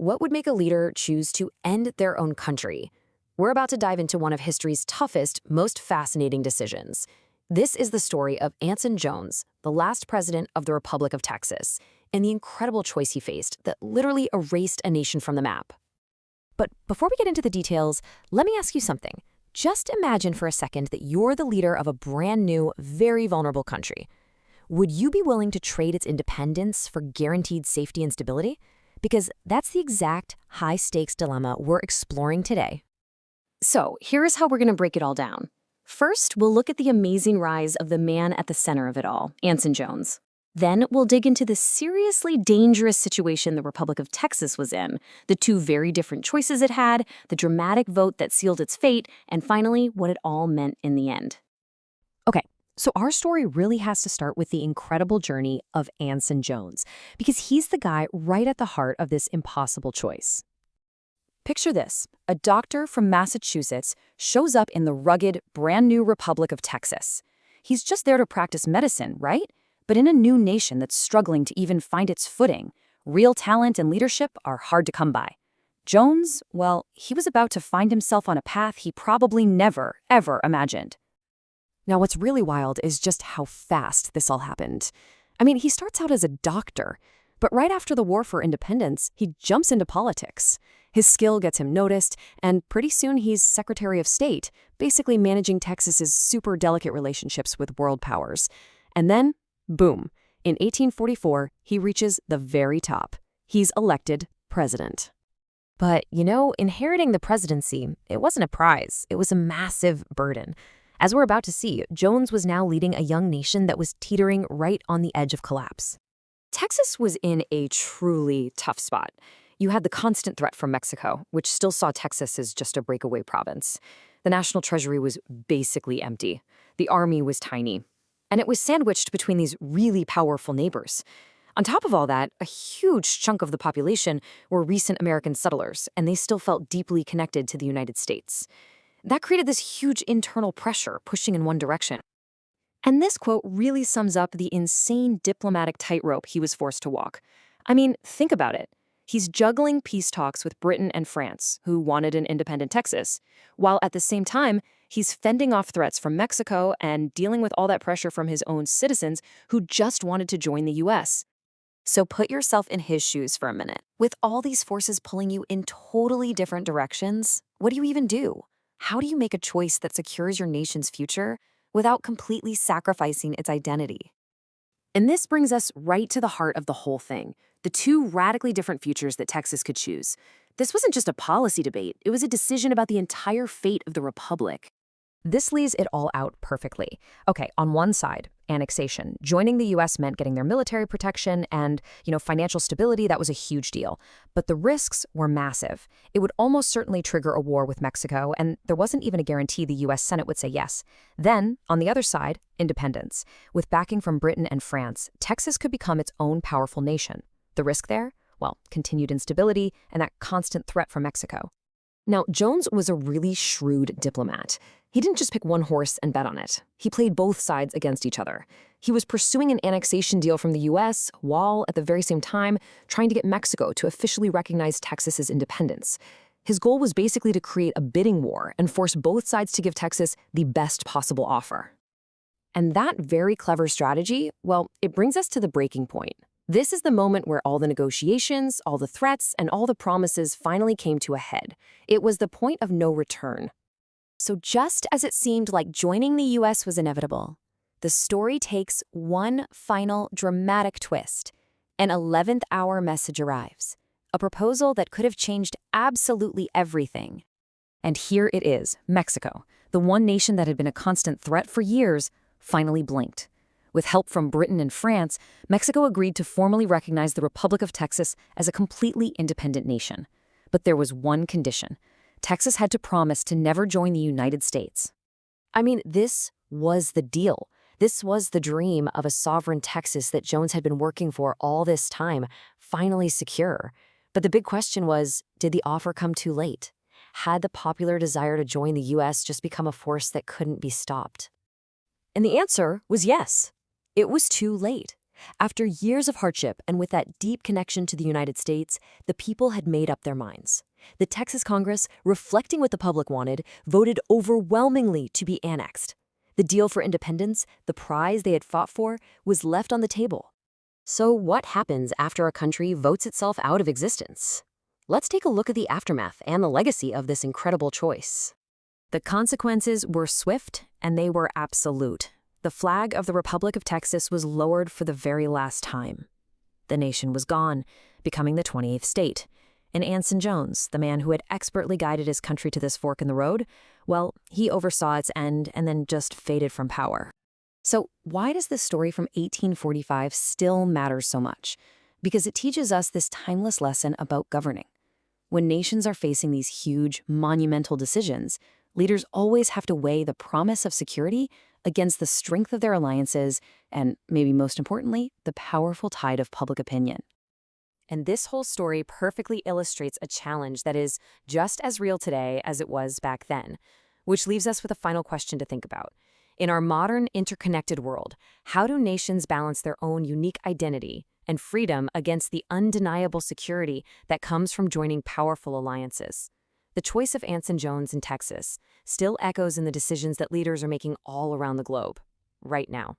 what would make a leader choose to end their own country? We're about to dive into one of history's toughest, most fascinating decisions. This is the story of Anson Jones, the last president of the Republic of Texas, and the incredible choice he faced that literally erased a nation from the map. But before we get into the details, let me ask you something. Just imagine for a second that you're the leader of a brand new, very vulnerable country. Would you be willing to trade its independence for guaranteed safety and stability? Because that's the exact high-stakes dilemma we're exploring today. So here's how we're going to break it all down. First, we'll look at the amazing rise of the man at the center of it all, Anson Jones. Then we'll dig into the seriously dangerous situation the Republic of Texas was in, the two very different choices it had, the dramatic vote that sealed its fate, and finally, what it all meant in the end. Okay, so our story really has to start with the incredible journey of Anson Jones, because he's the guy right at the heart of this impossible choice. Picture this. A doctor from Massachusetts shows up in the rugged, brand new Republic of Texas. He's just there to practice medicine, right? But in a new nation that's struggling to even find its footing, real talent and leadership are hard to come by. Jones, well, he was about to find himself on a path he probably never, ever imagined. Now, what's really wild is just how fast this all happened. I mean, he starts out as a doctor, but right after the War for Independence, he jumps into politics. His skill gets him noticed, and pretty soon he's Secretary of State, basically managing Texas's super delicate relationships with world powers. And then, boom, in 1844, he reaches the very top. He's elected president. But, inheriting the presidency, it wasn't a prize. It was a massive burden. As we're about to see, Jones was now leading a young nation that was teetering right on the edge of collapse. Texas was in a truly tough spot. You had the constant threat from Mexico, which still saw Texas as just a breakaway province. The national treasury was basically empty. The army was tiny. And it was sandwiched between these really powerful neighbors. On top of all that, a huge chunk of the population were recent American settlers, and they still felt deeply connected to the United States. That created this huge internal pressure pushing in one direction. And this quote really sums up the insane diplomatic tightrope he was forced to walk. I mean, think about it. He's juggling peace talks with Britain and France, who wanted an independent Texas, while at the same time, he's fending off threats from Mexico and dealing with all that pressure from his own citizens who just wanted to join the U.S. So put yourself in his shoes for a minute. With all these forces pulling you in totally different directions, what do you even do? How do you make a choice that secures your nation's future without completely sacrificing its identity? And this brings us right to the heart of the whole thing, the two radically different futures that Texas could choose. This wasn't just a policy debate, it was a decision about the entire fate of the Republic. This lays it all out perfectly. Okay, on one side, annexation. Joining the U.S. meant getting their military protection and, financial stability. That was a huge deal. But the risks were massive. It would almost certainly trigger a war with Mexico, and there wasn't even a guarantee the U.S. Senate would say yes. Then, on the other side, independence. With backing from Britain and France, Texas could become its own powerful nation. The risk there? Well, continued instability and that constant threat from Mexico. Now, Jones was a really shrewd diplomat. He didn't just pick one horse and bet on it. He played both sides against each other. He was pursuing an annexation deal from the U.S., while, at the very same time, trying to get Mexico to officially recognize Texas's independence. His goal was basically to create a bidding war and force both sides to give Texas the best possible offer. And that very clever strategy, well, it brings us to the breaking point. This is the moment where all the negotiations, all the threats, and all the promises finally came to a head. It was the point of no return. So just as it seemed like joining the U.S. was inevitable, the story takes one final dramatic twist. An 11th hour message arrives, a proposal that could have changed absolutely everything. And here it is, Mexico, the one nation that had been a constant threat for years, finally blinked. With help from Britain and France, Mexico agreed to formally recognize the Republic of Texas as a completely independent nation. But there was one condition. Texas had to promise to never join the United States. I mean, this was the deal. This was the dream of a sovereign Texas that Jones had been working for all this time, finally secure. But the big question was, did the offer come too late? Had the popular desire to join the U.S. just become a force that couldn't be stopped? And the answer was yes. It was too late. After years of hardship and with that deep connection to the United States, the people had made up their minds. The Texas Congress, reflecting what the public wanted, voted overwhelmingly to be annexed. The deal for independence, the prize they had fought for, was left on the table. So what happens after a country votes itself out of existence? Let's take a look at the aftermath and the legacy of this incredible choice. The consequences were swift and they were absolute. The flag of the Republic of Texas was lowered for the very last time. The nation was gone, becoming the 28th state. And Anson Jones, the man who had expertly guided his country to this fork in the road, well, he oversaw its end and then just faded from power. So why does this story from 1845 still matter so much? Because it teaches us this timeless lesson about governing. When nations are facing these huge, monumental decisions, leaders always have to weigh the promise of security against the strength of their alliances and, maybe most importantly, the powerful tide of public opinion. And this whole story perfectly illustrates a challenge that is just as real today as it was back then, which leaves us with a final question to think about. In our modern, interconnected world, how do nations balance their own unique identity and freedom against the undeniable security that comes from joining powerful alliances? The choice of Anson Jones in Texas still echoes in the decisions that leaders are making all around the globe, right now.